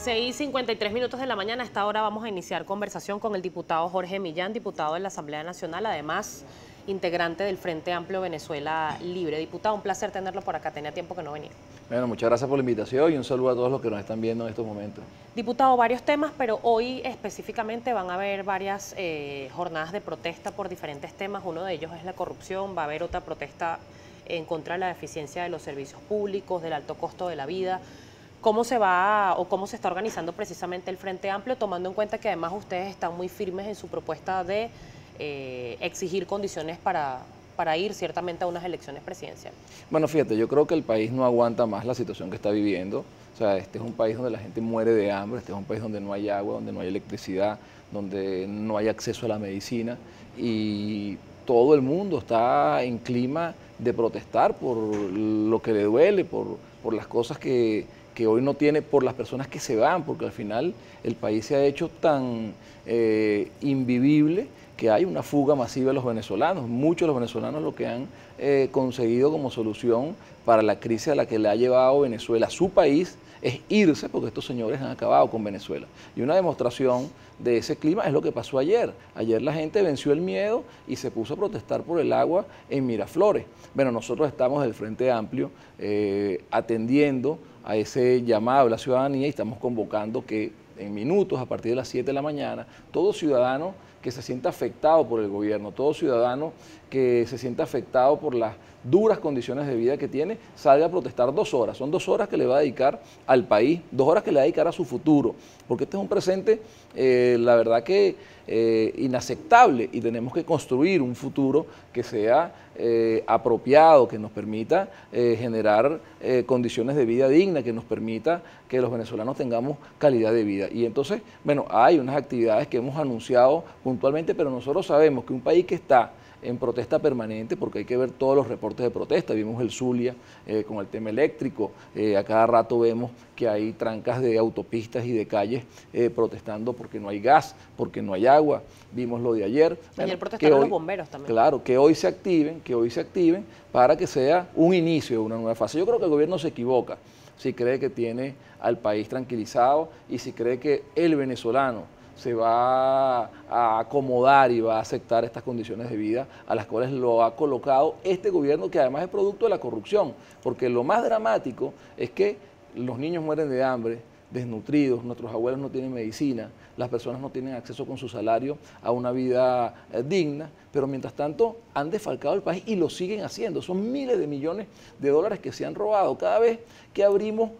6:53 de la mañana. A esta hora vamos a iniciar conversación con el diputado Jorge Millán, diputado de la Asamblea Nacional, además integrante del Frente Amplio Venezuela Libre. Diputado, un placer tenerlo por acá, tenía tiempo que no venía. Bueno, muchas gracias por la invitación y un saludo a todos los que nos están viendo en estos momentos. Diputado, varios temas, pero hoy específicamente van a haber varias jornadas de protesta por diferentes temas. Uno de ellos es la corrupción, va a haber otra protesta en contra de la deficiencia de los servicios públicos, del alto costo de la vida. ¿Cómo se va o cómo se está organizando precisamente el Frente Amplio, tomando en cuenta que además ustedes están muy firmes en su propuesta de exigir condiciones para ir ciertamente a unas elecciones presidenciales? Bueno, fíjate, yo creo que el país no aguanta más la situación que está viviendo. O sea, este es un país donde la gente muere de hambre, este es un país donde no hay agua, donde no hay electricidad, donde no hay acceso a la medicina y todo el mundo está en clima de protestar por lo que le duele, por las cosas que hoy no tiene, por las personas que se van, porque al final el país se ha hecho tan invivible que hay una fuga masiva de los venezolanos. Muchos de los venezolanos lo que han conseguido como solución para la crisis a la que le ha llevado Venezuela a su país es irse, porque estos señores han acabado con Venezuela. Y una demostración de ese clima es lo que pasó ayer. Ayer la gente venció el miedo y se puso a protestar por el agua en Miraflores. Bueno, nosotros estamos del Frente Amplio atendiendo a ese llamado de la ciudadanía y estamos convocando que en minutos, a partir de las 7 de la mañana, todo ciudadano que se sienta afectado por el gobierno, todo ciudadano que se sienta afectado por las duras condiciones de vida que tiene, salga a protestar 2 horas. Son 2 horas que le va a dedicar al país, 2 horas que le va a dedicar a su futuro, porque este es un presente, la verdad que inaceptable, y tenemos que construir un futuro que sea apropiado, que nos permita generar condiciones de vida dignas, que nos permita que los venezolanos tengamos calidad de vida. Y entonces, bueno, hay unas actividades que hemos anunciado puntualmente, pero nosotros sabemos que un país que está en protesta permanente, porque hay que ver todos los reportes de protesta, vimos el Zulia con el tema eléctrico, a cada rato vemos que hay trancas de autopistas y de calles protestando porque no hay gas, porque no hay agua, vimos lo de ayer. Ayer protestaron los bomberos también. Claro, que hoy se activen para que sea un inicio de una nueva fase. Yo creo que el gobierno se equivoca si cree que tiene al país tranquilizado y si cree que el venezolano se va a acomodar y va a aceptar estas condiciones de vida a las cuales lo ha colocado este gobierno, que además es producto de la corrupción, porque lo más dramático es que los niños mueren de hambre, desnutridos, nuestros abuelos no tienen medicina, las personas no tienen acceso con su salario a una vida digna, pero mientras tanto han desfalcado el país y lo siguen haciendo. Son miles de millones de dólares que se han robado. Cada vez que abrimos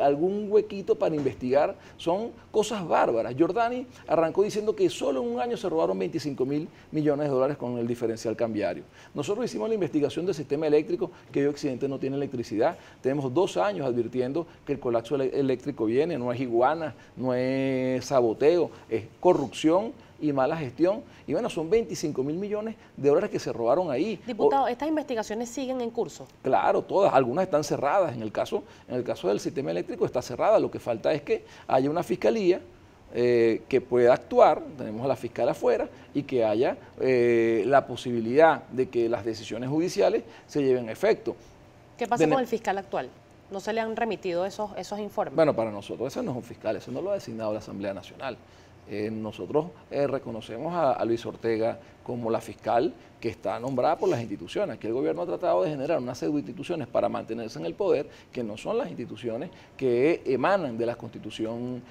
algún huequito para investigar, son cosas bárbaras. Giordani arrancó diciendo que solo en un año se robaron 25.000 millones de dólares con el diferencial cambiario. Nosotros hicimos la investigación del sistema eléctrico, que hoy Occidente no tiene electricidad. Tenemos 2 años advirtiendo que el colapso eléctrico viene, no es iguana, no es saboteo, es corrupción y mala gestión. Y bueno, son 25.000 millones de dólares que se robaron ahí. Diputado, ¿estas investigaciones siguen en curso? Claro, todas, algunas están cerradas. En el caso del sistema eléctrico está cerrada. Lo que falta es que haya una fiscalía que pueda actuar, tenemos a la fiscal afuera, y que haya la posibilidad de que las decisiones judiciales se lleven a efecto. ¿Qué pasa con el fiscal actual? ¿No se le han remitido esos informes? Bueno, para nosotros ese no es un fiscal, eso no lo ha designado la Asamblea Nacional. Nosotros reconocemos a Luis Ortega como la fiscal que está nombrada por las instituciones. Aquí el gobierno ha tratado de generar una serie de instituciones para mantenerse en el poder, que no son las instituciones que emanan de la Constitución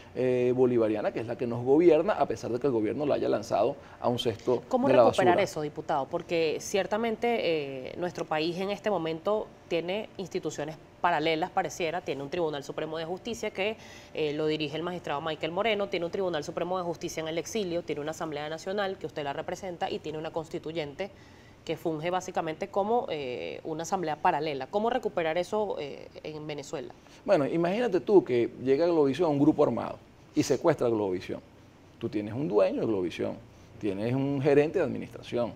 bolivariana, que es la que nos gobierna, a pesar de que el gobierno lo haya lanzado a un cesto de la basura. ¿Cómo recuperar eso, diputado? Porque ciertamente nuestro país en este momento tiene instituciones paralelas, pareciera, tiene un Tribunal Supremo de Justicia que lo dirige el magistrado Michael Moreno, tiene un Tribunal Supremo de Justicia en el exilio, tiene una Asamblea Nacional que usted la representa y tiene una constituyente que funge básicamente como una asamblea paralela. ¿Cómo recuperar eso en Venezuela? Bueno, imagínate tú que llega Globovisión, un grupo armado, y secuestra a Globovisión. Tú tienes un dueño de Globovisión, tienes un gerente de administración,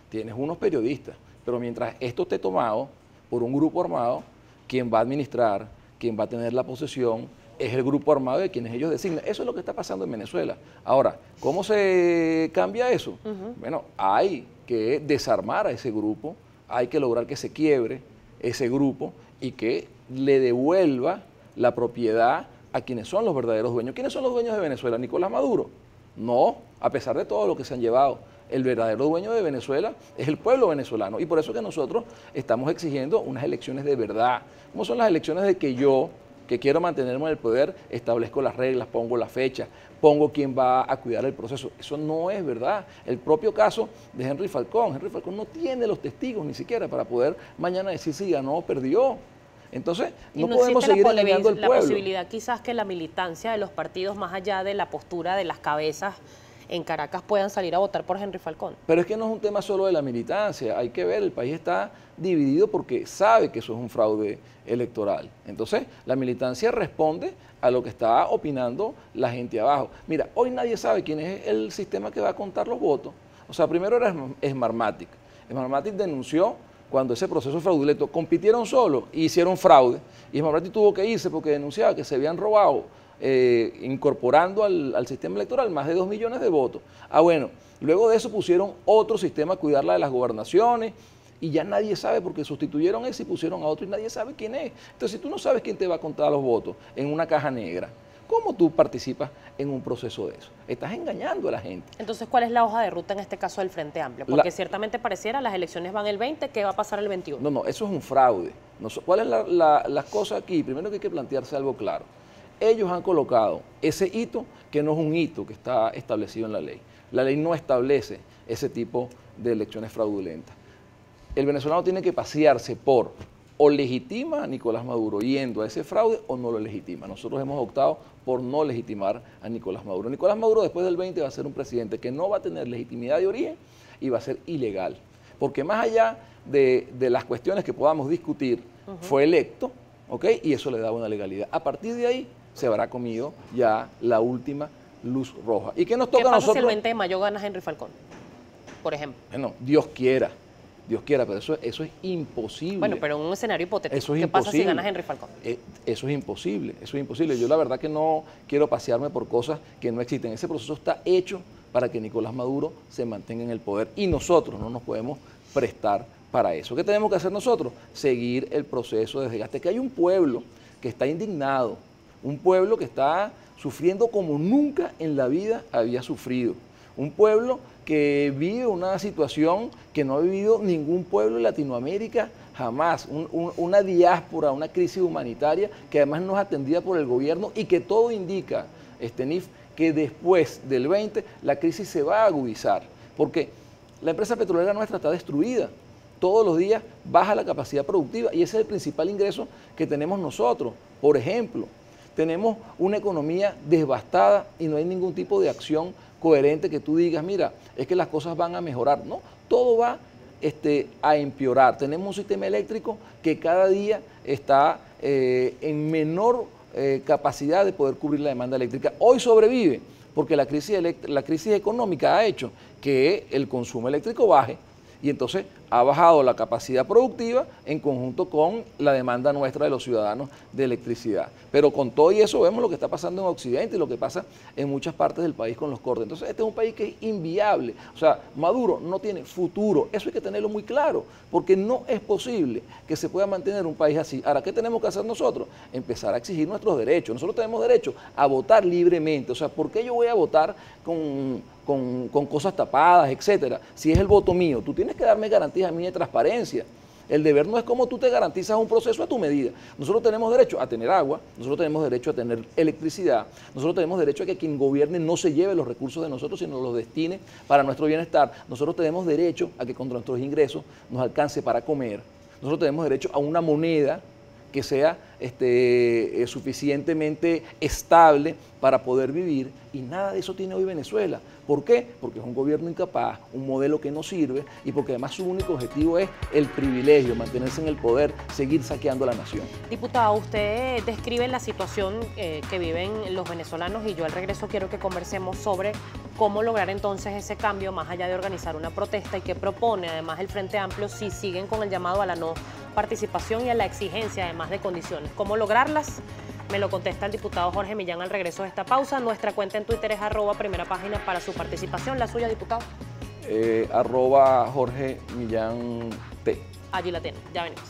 tienes unos periodistas, pero mientras esto esté tomado por un grupo armado, quien va a administrar, quien va a tener la posesión, es el grupo armado de quienes ellos designan. Eso es lo que está pasando en Venezuela. Ahora, ¿cómo se cambia eso? Bueno, hay que desarmar a ese grupo, hay que lograr que se quiebre ese grupo y que le devuelva la propiedad a quienes son los verdaderos dueños. ¿Quiénes son los dueños de Venezuela? ¿Nicolás Maduro? No, a pesar de todo lo que se han llevado. El verdadero dueño de Venezuela es el pueblo venezolano y por eso que nosotros estamos exigiendo unas elecciones de verdad. ¿Cómo son las elecciones de que yo, que quiero mantenerme en el poder, establezco las reglas, pongo la fecha, pongo quién va a cuidar el proceso? Eso no es verdad. El propio caso de Henry Falcón no tiene los testigos ni siquiera para poder mañana decir si ganó o perdió. Entonces, no podemos seguir engañando al pueblo. La posibilidad quizás que la militancia de los partidos, más allá de la postura de las cabezas en Caracas, puedan salir a votar por Henry Falcón. Pero es que no es un tema solo de la militancia, hay que ver, el país está dividido porque sabe que eso es un fraude electoral. Entonces, la militancia responde a lo que está opinando la gente abajo. Mira, hoy nadie sabe quién es el sistema que va a contar los votos. O sea, primero era Smartmatic. Smartmatic denunció cuando ese proceso fraudulento, compitieron solos y hicieron fraude. Y Smartmatic tuvo que irse porque denunciaba que se habían robado, incorporando al sistema electoral más de 2 millones de votos. Bueno, luego de eso pusieron otro sistema a cuidar la de las gobernaciones y ya nadie sabe porque sustituyeron ese y pusieron a otro y nadie sabe quién es. Entonces, si tú no sabes quién te va a contar los votos en una caja negra, ¿cómo tú participas en un proceso de eso? Estás engañando a la gente. Entonces, ¿cuál es la hoja de ruta en este caso del Frente Amplio? Porque ciertamente pareciera, las elecciones van el 20, ¿qué va a pasar el 21? No, eso es un fraude. ¿Cuál es la cosa aquí? Primero que hay que plantearse algo claro. Ellos han colocado ese hito que no es un hito que está establecido en la ley. La ley no establece ese tipo de elecciones fraudulentas. El venezolano tiene que pasearse por o legitima a Nicolás Maduro yendo a ese fraude o no lo legitima. Nosotros hemos optado por no legitimar a Nicolás Maduro. Nicolás Maduro después del 20 va a ser un presidente que no va a tener legitimidad de origen y va a ser ilegal. Porque más allá de las cuestiones que podamos discutir, fue electo, ¿ok? Y eso le da una legalidad. A partir de ahí se habrá comido ya la última luz roja. ¿Y qué nos toca a nosotros? ¿Qué pasa si el 20 de mayo gana Henry Falcón, por ejemplo? Bueno, Dios quiera, pero eso es imposible. Bueno, pero en un escenario hipotético, eso es ¿qué imposible. pasa si gana Henry Falcón? Eso es imposible. Yo la verdad que no quiero pasearme por cosas que no existen. Ese proceso está hecho para que Nicolás Maduro se mantenga en el poder y nosotros no nos podemos prestar para eso. ¿Qué tenemos que hacer nosotros? Seguir el proceso de desgaste. Que hay un pueblo que está indignado, un pueblo que está sufriendo como nunca en la vida había sufrido, un pueblo que vive una situación que no ha vivido ningún pueblo en Latinoamérica jamás, una diáspora, una crisis humanitaria que además no es atendida por el gobierno y que todo indica, NIF, que después del 20 la crisis se va a agudizar, porque la empresa petrolera nuestra está destruida. Todos los días baja la capacidad productiva y ese es el principal ingreso que tenemos nosotros. Por ejemplo, tenemos una economía devastada y no hay ningún tipo de acción coherente que tú digas, mira, es que las cosas van a mejorar. No, todo va a empeorar. Tenemos un sistema eléctrico que cada día está en menor capacidad de poder cubrir la demanda eléctrica. Hoy sobrevive porque la crisis económica ha hecho que el consumo eléctrico baje y entonces ha bajado la capacidad productiva en conjunto con la demanda nuestra de los ciudadanos de electricidad. Pero con todo y eso vemos lo que está pasando en Occidente y lo que pasa en muchas partes del país con los cortes. Entonces este es un país que es inviable. O sea, Maduro no tiene futuro. Eso hay que tenerlo muy claro, porque no es posible que se pueda mantener un país así. Ahora, ¿qué tenemos que hacer nosotros? Empezar a exigir nuestros derechos. Nosotros tenemos derecho a votar libremente. O sea, ¿por qué yo voy a votar con cosas tapadas, etcétera? Si es el voto mío, tú tienes que darme garantías a mí de transparencia. El deber no es como tú te garantizas un proceso a tu medida. Nosotros tenemos derecho a tener agua, nosotros tenemos derecho a tener electricidad, nosotros tenemos derecho a que quien gobierne no se lleve los recursos de nosotros, sino los destine para nuestro bienestar. Nosotros tenemos derecho a que con nuestros ingresos nos alcance para comer. Nosotros tenemos derecho a una moneda que sea suficientemente estable para poder vivir, y nada de eso tiene hoy Venezuela. ¿Por qué? Porque es un gobierno incapaz, un modelo que no sirve y porque además su único objetivo es el privilegio, mantenerse en el poder, seguir saqueando a la nación. Diputado, usted describe la situación que viven los venezolanos y yo al regreso quiero que conversemos sobre cómo lograr entonces ese cambio más allá de organizar una protesta y qué propone además el Frente Amplio si siguen con el llamado a la no participación y a la exigencia además de condiciones. ¿Cómo lograrlas? Me lo contesta el diputado Jorge Millán al regreso de esta pausa. Nuestra cuenta en Twitter es @primerapágina para su participación. ¿La suya, diputado? @Jorge Millán T. Allí la tienen. Ya venimos.